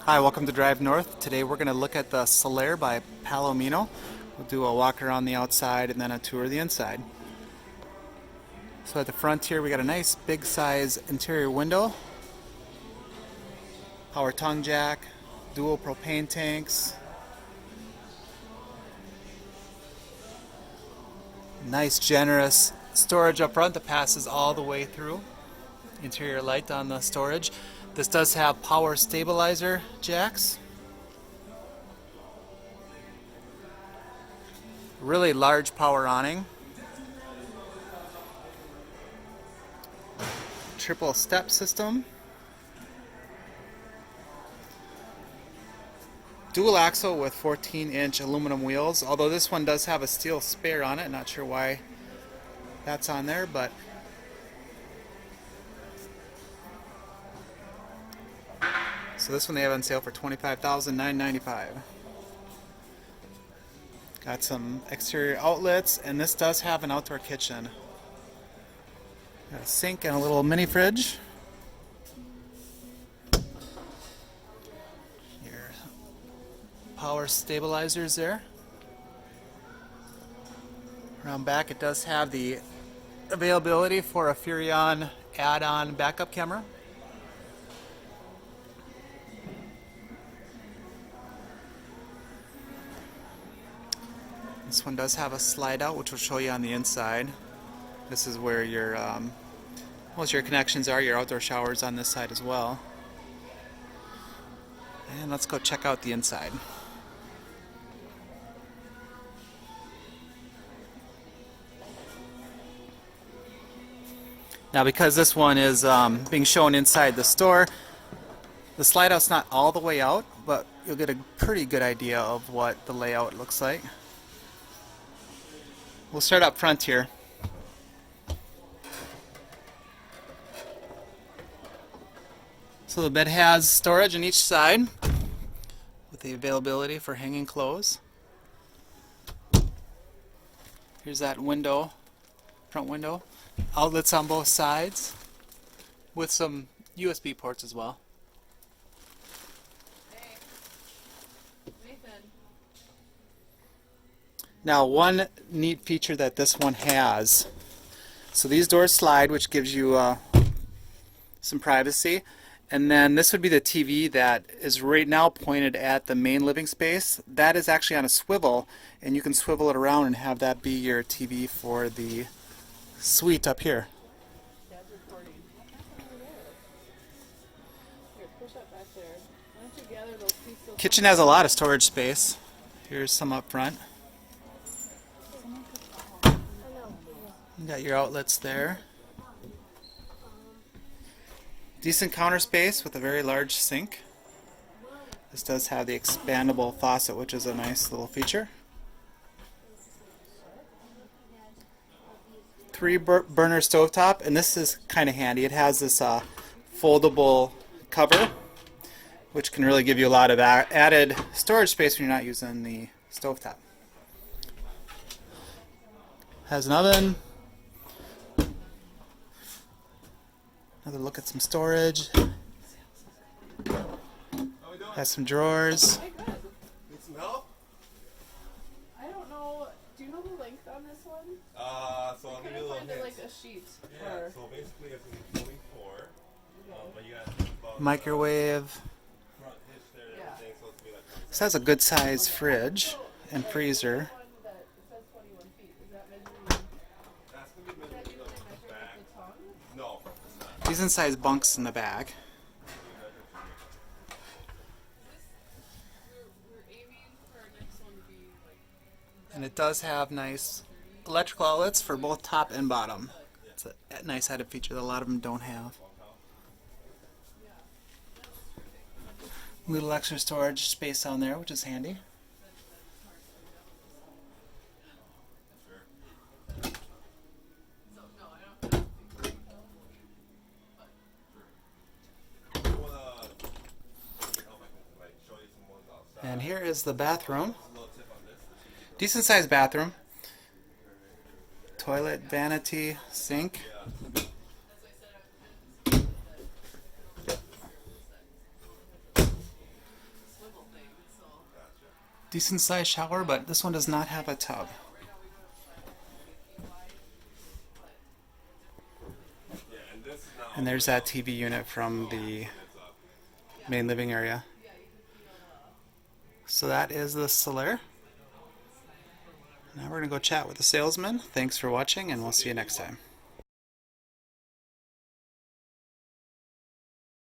Hi, welcome to Drive North. Today we're going to look at the Solaire by Palomino. We'll do a walk around the outside and then a tour of the inside. So at the front here we got a nice big size interior window, power tongue jack, dual propane tanks, nice generous storage up front that passes all the way through. Interior light on the storage. This does have power stabilizer jacks. Really large power awning. Triple step system. Dual axle with 14-inch aluminum wheels, although this one does have a steel spare on it. Not sure why that's on there, but so this one they have on sale for $25,995. Got some exterior outlets, and this does have an outdoor kitchen. Got a sink and a little mini fridge. Your power stabilizers there. Around back it does have the availability for a Furrion add-on backup camera. This one does have a slide out, which will show you on the inside. This is where your most of your connections are. Your outdoor showers on this side as well. And let's go check out the inside. Now, because this one is being shown inside the store, the slide out's not all the way out, but you'll get a pretty good idea of what the layout looks like. We'll start up front here. So the bed has storage on each side with the availability for hanging clothes. Here's that window, front window. Outlets on both sides with some USB ports as well. Now, one neat feature that this one has, so these doors slide, which gives you some privacy, and then this would be the TV that is right now pointed at the main living space. That is actually on a swivel, and you can swivel it around and have that be your TV for the suite up here. Kitchen has a lot of storage space. Here's some up front. You got your outlets there. Decent counter space with a very large sink. This does have the expandable faucet, which is a nice little feature. 3-burner stovetop, and this is kind of handy. It has this foldable cover, which can really give you a lot of added storage space when you're not using the stovetop. Has an oven. Another look at some storage. Has some drawers. Need some help? I don't know. Do you know the length on this one? So I'll give you a little hint. Like a sheet. Yeah, Or... so basically it's going to be 24. But you got about Microwave. front hitch there and everything, so it's going to be like This has a good size fridge and freezer. that's going to be measured back. No, it's not. Decent sized bunks in the back. And it does have nice electrical outlets for both top and bottom. It's a nice added feature that a lot of them don't have. Little extra storage space on there, which is handy. And here is the bathroom. Decent sized bathroom. Toilet, vanity, sink. decent sized shower, but this one does not have a tub. Yeah, and this is now And there's that TV unit from the main living area. So that is the Solaire. Now we're going to go chat with the salesman. Thanks for watching, and we'll see you next time.